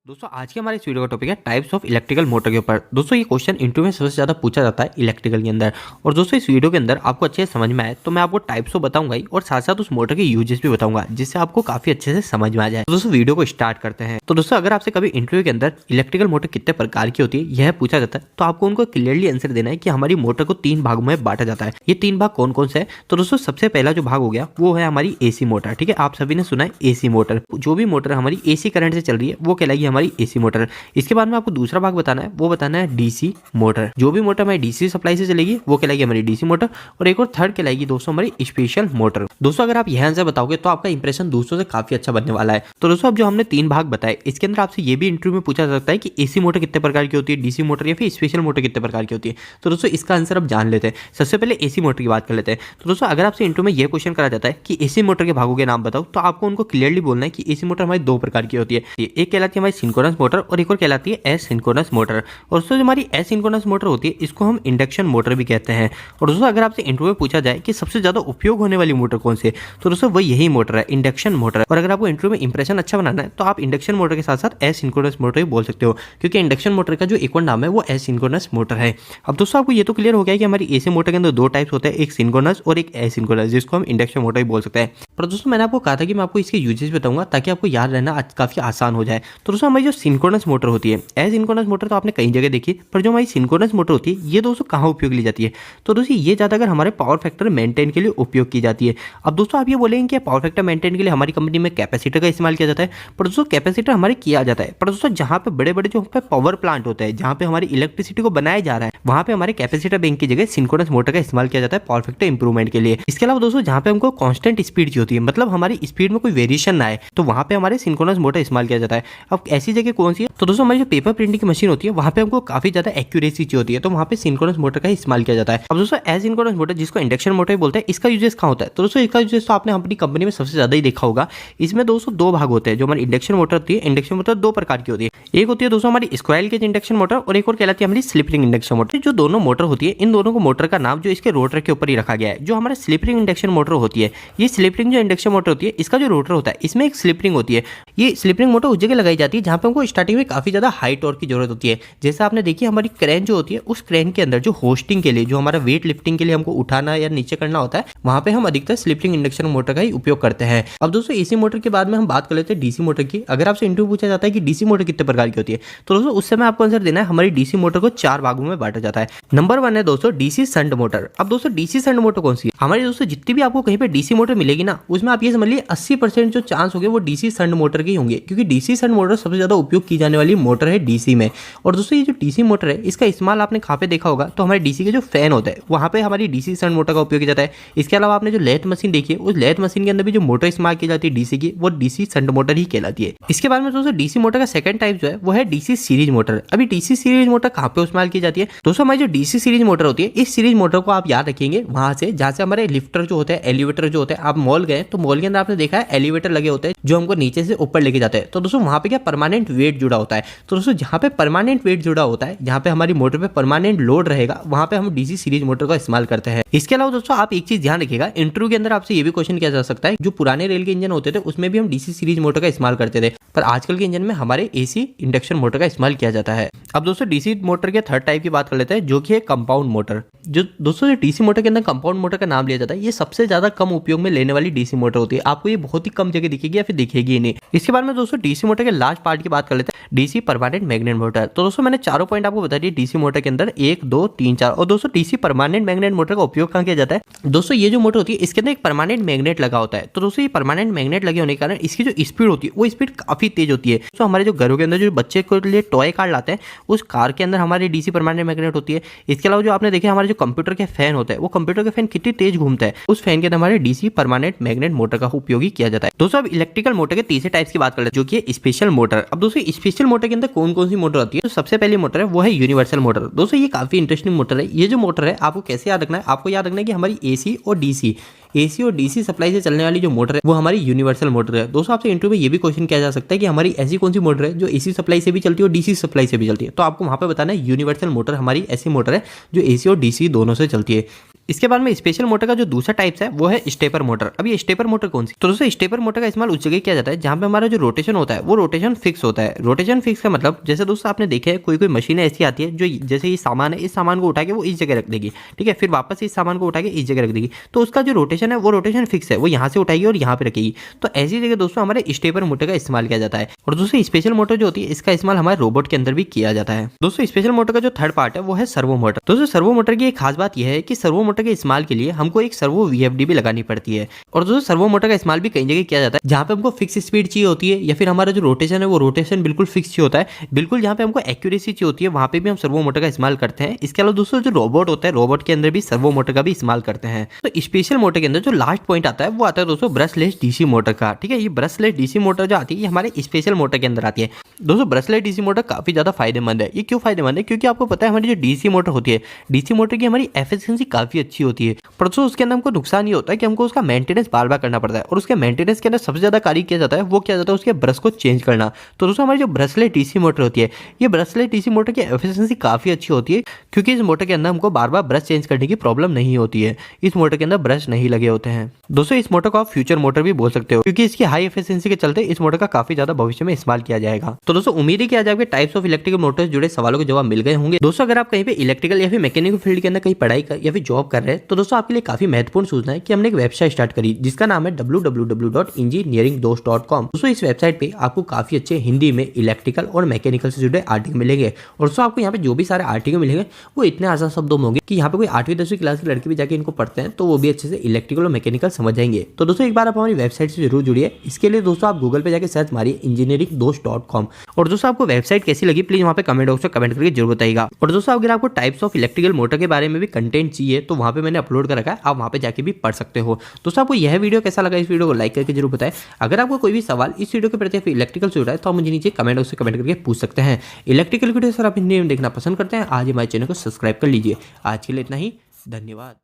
दोस्तों आज के हमारे इस वीडियो का टॉपिक है टाइप्स ऑफ इलेक्ट्रिकल मोटर के ऊपर। दोस्तों ये क्वेश्चन इंटरव्यू में सबसे ज़्यादा पूछा जाता है इलेक्ट्रिकल के अंदर। और दोस्तों इस वीडियो के अंदर आपको अच्छे से समझ में आए तो मैं आपको टाइप्स तो बताऊंगा ही और साथ साथ उस मोटर के यूजेस भी बताऊंगा जिससे आपको काफी अच्छे से समझ में आ जाए। तो दोस्तों वीडियो को स्टार्ट करते हैं। तो दोस्तों अगर आपसे कभी इंटरव्यू के अंदर इलेक्ट्रिकल मोटर कितने प्रकार की होती है यह पूछा जाता है तो आपको उनको क्लियरली आंसर देना है कि हमारी मोटर को 3 भागों में बांटा जाता है। ये 3 भाग कौन कौन से है? तो दोस्तों सबसे पहला जो भाग हो गया वो है हमारी एसी मोटर। ठीक है, आप सभी ने सुना है एसी मोटर। जो भी मोटर हमारी एसी करंट से चल रही है वो कहलाएगी हमारी एसी मोटर। इसके बाद में आपको दूसरा भाग बताना है, वो बताना है डीसी मोटर। जो भी मोटर हमारी डीसी सप्लाई से चलेगी वो कहलाएगी हमारी डीसी मोटर। और एक और थर्ड कहलाएगी दोस्तों हमारी स्पेशल मोटर। दोस्तों अगर आप यह आंसर बताओगे तो आपका इंप्रेशन दूसरों से काफी अच्छा बनने वाला है। तो दोस्तों अब जो हमने 3 भाग बताए इसके अंदर आपसे ये भी इंटरव्यू में पूछा जा सकता है कि एसी मोटर कितने प्रकार की होती है, डीसी मोटर या फिर स्पेशल मोटर कितने प्रकार की होती है। तो दोस्तों इसका आंसर अब जान लेते हैं। सबसे पहले एसी मोटर की बात कर लेते हैं। तो दोस्तों अगर आपसे इंटरव्यू में यह क्वेश्चन करा जाता है कि एसी मोटर के भागों के नाम बताओ तो आपको उनको क्लियरली बोलना है कि एसी मोटर हमारी 2 प्रकार की होती है। एक कहलाती है हमारी सिंक्रोनस मोटर और एक और कहलाती है एसिंक्रोनस मोटर। और दोस्तों जो हमारी एसिंक्रोनस मोटर होती है इसको हम इंडक्शन मोटर भी कहते हैं। और दोस्तों अगर आपसे इंटरव्यू में पूछा जाए कि सबसे ज्यादा उपयोग होने वाली मोटर कौन सी है तो दोस्तों वो यही मोटर है, इंडक्शन मोटर। और अगर आपको इंटरव्यू में इंप्रेशन अच्छा बनाना है तो आप इंडक्शन मोटर के साथ साथ एसिंक्रोनस मोटर भी बोल सकते हो, क्योंकि इंडक्शन मोटर का जो एक और नाम है वो एसिंक्रोनस मोटर है। अब दोस्तों आपको ये तो क्लियर हो गया कि हमारी एसी मोटर के अंदर 2 टाइप्स होते हैं, एक सिंक्रोनस और एक एसिंक्रोनस, जिसको हम इंडक्शन मोटर भी बोल सकते हैं। पर दोस्तों मैंने आपको कहा था कि मैं आपको इसके यूजेस बताऊंगा ताकि आपको याद रहना काफी आसान हो जाए। तो दोस्तों हमारी जो सिंक्रोनस मोटर होती है, एसिंक्रोनस मोटर तो आपने कई जगह देखी, पर जो हमारी सिंक्रोनस मोटर होती है ये दोस्तों कहाँ उपयोग ली जाती है? तो दोस्तों ये ज्यादातर हमारे पावर फैक्टर मेंटेन के लिए उपयोग की जाती है। अब दोस्तों आप ये बोलेंगे कि पावर फैक्टर मेंटेन के लिए हमारी कंपनी में कैपेसिटर का इस्तेमाल किया जाता है, पर दोस्तों कैपेसिटर हमारे किया जाता है, पर दोस्तों जहाँ पे बड़े बड़े जो पावर प्लांट होते हैं, जहाँ पे हमारी इलेक्ट्रिसिटी को बनाया जा रहा है, वहाँ पे हमारे कैपेसिटर बैंक की जगह सिंक्रोनस मोटर का इस्तेमाल किया जाता है पावर फैक्टर इंप्रूवमेंट के लिए। इसके अलावा दोस्तों जहाँ पे हमको कांस्टेंट स्पीड चाहिए होती है, मतलब हमारी स्पीड में कोई वेरिएशन ना आए, तो वहाँ पे हमारे सिंक्रोनस मोटर इस्तेमाल किया जाता है। अब ऐसी जगह कौन सी है? तो दोस्तों हमारी जो पेपर प्रिंटिंग की मशीन होती है वहाँ पे हमको काफी ज्यादा एक्यूरेसी चाहिए होती है, तो वहाँ पे सिंक्रोनस मोटर का इस्तेमाल किया जाता है। अब दोस्तों एसिंक्रोनस मोटर जिसको इंडक्शन मोटर बोलते हैं, इसका यूजेस कहाँ होता है? तो दोस्तों इसका यूजेस तो आपने अपनी कंपनी में सबसे ज्यादा ही देखा होगा। इसमें दोस्तों 2 भाग होते हैं। जो हमारी इंडक्शन मोटर होती है, इंडक्शन मोटर 2 प्रकार की होती है। एक होती है दोस्तों हमारी स्क्वायरल केज इंडक्शन मोटर और एक और कहलाती है हमारी स्लिप रिंग इंडक्शन मोटर। जो दोनों मोटर होती है इन दोनों को मोटर का नाम जो इसके रोटर के ऊपर ही रखा गया है। जो हमारा स्लिप रिंग इंडक्शन मोटर होती है, ये स्लिप रिंग जो इंडक्शन मोटर होती है इसका जो रोटर होता है इसमें एक स्लिप रिंग होती है। ये स्लिप रिंग मोटर उस जगह लगाई जाती है जहाँ पे हमको स्टार्टिंग में काफी ज्यादा हाई टॉर्क की जरूरत होती है। जैसे आपने देखी हमारी क्रेन जो होती है, उस क्रेन के अंदर जो होस्टिंग के लिए, जो हमारा वेट लिफ्टिंग के लिए हमको उठाना या नीचे करना होता है, वहां पे हम अधिकतर स्लिप रिंग इंडक्शन मोटर का ही उपयोग करते हैं। अब दोस्तों एसी मोटर के बाद में हम बात कर लेते हैं डीसी मोटर की। अगर आपसे इंटरव्यू पूछा जाता है कि डीसी मोटर कितने प्रकार की होती है तो दोस्तों उस समय आपको आंसर देना है हमारी डीसी मोटर को 4 भागों में बांटा जाता है। नंबर 1 है दोस्तों डीसी शंट मोटर। अब दोस्तों डीसी शंट मोटर कौन सी है? हमारी दोस्तों जितनी भी आपको कहीं पे डीसी मोटर मिलेगी ना, उसमें आप ये समझ लीजिए 80% जो चांस होंगे वो डीसी शंट मोटर के ही होंगे, क्योंकि डीसी शंट मोटर सबसे ज्यादा उपयोग की जाने वाली मोटर है डीसी में। और दोस्तों ये जो डीसी मोटर है इसका इस्तेमाल आपने कहाँ पे देखा होगा? तो हमारे डीसी के जो फैन होता है वहां पे हमारी डीसी शंट मोटर का उपयोग किया जाता है। इसके अलावा आपने जो लेथ मशीन देखी है, उस लेथ मशीन के अंदर भी जो मोटर इस्तेमाल की जाती है डीसी की, वो डीसी शंट मोटर ही कहलाती है। इसके बाद में दोस्तों डीसी मोटर का सेकंड टाइप जो है वो है डीसी सीरीज मोटर। अभी डीसी सीरीज मोटर कहाँ पे इस्तेमाल की जाती है? दोस्तों हमारी जो डीसी सीरीज मोटर होती है, इस सीरीज मोटर को आप याद रखेंगे वहां से जहां से हमारे लिफ्टर जो होते हैं, एलिवेटर जो होते हैं, आप मॉल गए तो मॉल के अंदर आपने देखा है एलिवेटर लगे होते हैं जो हमको नीचे से ऊपर लेके जाते हैं। तो दोस्तों वहां पे क्या परमानेंट वेट जुड़ा होता है। तो दोस्तों जहां पे परमानेंट वेट जुड़ा होता है, जहां पे हमारी मोटर पे परमानेंट लोड रहेगा, वहां पे हम डीसी सीरीज मोटर का इस्तेमाल करते हैं। इसके अलावा दोस्तों आप एक चीज ध्यान रखिएगा, इंटरव्यू के अंदर आपसे ये भी क्वेश्चन किया जा सकता है, जो पुराने रेल के इंजन होते थे उसमें भी हम डीसी सीरीज मोटर का इस्तेमाल करते थे, पर आजकल के इंजन में हमारे एसी इंडक्शन मोटर का इस्तेमाल किया जाता है। अब दोस्तों डीसी मोटर के थर्ड टाइप की बात कर लेते हैं, जो कि है कंपाउंड मोटर। जो दोस्तों जो डीसी मोटर के अंदर कंपाउंड मोटर का नाम लिया जाता है, ये सबसे ज्यादा कम उपयोग में लेने वाली डीसी मोटर होती है। आपको ये बहुत ही कम जगह दिखेगी या फिर दिखेगी ही नहीं। इसके बाद में दोस्तों डीसी मोटर के लास्ट पार्ट की बात कर लेते हैं, डीसी परमानेंट मैग्नेट मोटर। तो दोस्तों मैंने चारों पॉइंट आपको बता दिए डीसी मोटर के अंदर 1, 2, 3, 4। और दोस्तों डीसी परमानेंट मैग्नेट मोटर का उपयोग कहाँ किया जाता है? दोस्तों ये जो मोटर होती है इसके अंदर एक परमानेंट मैग्नेट लगा होता है। तो दोस्तों ये परमानेंट मैग्नेट लगे होने के कारण इसकी जो स्पीड होती है वो स्पीड काफी तेज होती है। तो हमारे जो घरों के अंदर जो बच्चे के लिए टॉय कार लाते हैं, उस कार के अंदर हमारी डीसी परमानेंट मैग्नेट होती है। इसके अलावा जो आपने देखे हमारे जो कंप्यूटर के फैन होता है, वो कंप्यूटर के फैन कितनी तेज घूमता है, उस फैन के अंदर हमारे डीसी परमानेंट मैग्नेट मोटर का उपयोग किया जाता है। दोस्तों अब इलेक्ट्रिकल मोटर के तीसरे टाइप्स की बात कर लेते हैं, जो कि स्पेशल मोटर। अब दोस्तों स्पेशल मोटर के अंदर कौन कौन सी मोटर होती है? तो सबसे पहली मोटर है वो है यूनिवर्सल मोटर। दोस्तों ये काफी इंटरेस्टिंग मोटर है। ये जो मोटर है आपको कैसे याद रखना है? आपको याद रखना है कि हमारी एसी और डीसी एसी और डीसी सप्लाई से चलने वाली जो मोटर है वो हमारी यूनिवर्सल मोटर है। दोस्तों आपसे इंटरव्यू में ये भी क्वेश्चन किया जा सकता है कि हमारी ऐसी कौन सी मोटर है जो एसी सप्लाई से भी चलती है और डीसी सप्लाई से भी चलती है, तो आपको वहां पे बताना है यूनिवर्सल मोटर हमारी ऐसी मोटर है जो एसी और डीसी दोनों से चलती है। इसके बाद में स्पेशल मोटर का जो दूसरा टाइप्स है वो है स्टेपर मोटर। अब ये स्टेपर मोटर कौन सी, तो दोस्तों स्टेपर मोटर का इस्तेमाल उस जगह किया जाता है जहां पे हमारा जो रोटेशन होता है वो रोटेशन फिक्स होता है। रोटेशन फिक्स का मतलब जैसे दोस्तों आपने देखे है कोई मशीनें ऐसी आती है जो जैसे ये सामान है, इस सामान को उठा के वो इस जगह रख देगी, ठीक है, फिर वापस इस सामान को उठा के इस जगह रख देगी, तो उसका जो रोटेशन है वो रोटेशन फिक्स है, वो यहाँ से उठाएगी और यहाँ पे रखेगी। तो ऐसी जगह दोस्तों हमारे स्टेपर मोटर का इस्तेमाल किया जाता है। और दोस्तों स्पेशल मोटर जो होती है इसका इस्तेमाल हमारे रोबोट के अंदर भी किया जाता है। दोस्तों स्पेशल मोटर का जो थर्ड पार्ट है वो है सर्वो मोटर। दोस्तों सर्वो मोटर की एक खास बात यह है कि सर्वो मोटर के इस्तेमाल के लिए हमको एक सर्वो वीएफडी भी लगानी पड़ती है। और दोस्तों सर्वो मोटर का इस्तेमाल भी कई जगह किया जाता है जहां पे हमको फिक्स स्पीड चाहिए होती है या फिर हमारा जो रोटेशन है वो रोटेशन बिल्कुल फिक्स चाहिए होता है, बिल्कुल जहां पे हमको एक्यूरेसी चाहिए होती है वहां पे भी हम सर्वो मोटर का इस्तेमाल करते हैं। इसके अलावा दोस्तों जो रोबोट होता है रोबोट के अंदर भी सर्वो मोटर का भी इस्तेमाल करते हैं। तो स्पेशल मोटर के अंदर जो लास्ट पॉइंट आता है वो आता है दोस्तों ब्रशलेस डीसी मोटर का, ठीक है। ये ब्रशलेस डीसी मोटर जो आती है ये हमारे स्पेशल मोटर के अंदर आती है। दोस्तों ब्रशलेस डीसी मोटर काफी ज्यादा फायदेमंद है। ये क्यों फायदेमंद है, क्योंकि आपको पता है हमारी जो डीसी मोटर होती है, डीसी मोटर की हमारी एफिशिएंसी काफी अच्छी होती है, पर दोस्तों उसके अंदर हमको नुकसान ये होता है कि हमको उसका मेंटेनेंस बार बार करना पड़ता है। और उसके मेंटेनेंस के अंदर सबसे ज्यादा कार्य किया जाता है वो किया जाता है उसके ब्रश को चेंज करना। तो दोस्तों हमारी जो ब्रशलेस डीसी मोटर होती है ये ब्रशलेस डीसी मोटर की एफिशिएंसी काफी अच्छी होती है, क्योंकि इस मोटर के अंदर हमको बार बार ब्रश चेंज करने की प्रॉब्लम नहीं होती है। इस मोटर के अंदर ब्रश नहीं लगे होते हैं। दोस्तों इस मोटर को आप फ्यूचर मोटर भी बोल सकते हो, क्योंकि इसकी हाई एफिशिएंसी के चलते इस मोटर का काफी ज्यादा भविष्य में इस्तेमाल किया जाएगा। तो दोस्तों उम्मीद है कि आज आपके टाइप्स ऑफ इलेक्ट्रिकल मोटर्स जुड़े सवालों के जवाब मिल गए होंगे। दोस्तों अगर आप कहीं पे इलेक्ट्रिकल या फिर मैकेनिकल फील्ड के अंदर कहीं पढ़ाई कर या फिर जॉब कर रहे हैं तो दोस्तों आपके लिए काफी महत्वपूर्ण सूचना है कि हमने एक वेबसाइट स्टार्ट करी जिसका नाम है www.engineeringdost.com। दोस्तों इस वेबसाइट पे आपको काफी अच्छे हिंदी में इलेक्ट्रिकल और मैकेनिकल से जुड़े आर्टिकल मिलेंगे। और दोस्तों आपको यहाँ पे जो भी सारे आर्टिकल मिलेंगे वो इतने आसान शब्दों में होंगे कि यहाँ पे कोई 8वीं 10वीं क्लास के लड़के भी जाके इनको पढ़ते हैं तो वो भी अच्छे से इलेक्ट्रिकल और मैकेनिकल समझ जाएंगे। तो दोस्तों एक बार आप हमारी वेबसाइट से जरूर जुड़िए। इसके लिए दोस्तों आप गूगल पे जाके सर्च मारिए engineeringdost.com। और दोस्तों आपको वेबसाइट कैसी लगी प्लीज वहाँ पे कमेंट बॉक्स में कमेंट करके जरूर बताइएगा। और दोस्तों अगर आपको टाइप्स ऑफ इलेक्ट्रिकल मोटर के बारे में भी कंटेंट चाहिए तो वहाँ पे मैंने अपलोड कर रखा है, आप वहाँ पे जाके भी पढ़ सकते हो। दोस्तों आपको यह वीडियो कैसा लगा, इस वीडियो को लाइक करके जरूर बताएं। अगर आपको कोई भी सवाल इस वीडियो के प्रति इलेक्ट्रिकल से जुड़ा है तो आप मुझे नीचे कमेंट बॉक्स में कमेंट करके पूछ सकते हैं। इलेक्ट्रिकल वीडियो सर आप हिंदी में देखना पसंद करते हैं आज हमारे चैनल को सब्सक्राइब कर लीजिए। आज के लिए इतना ही, धन्यवाद।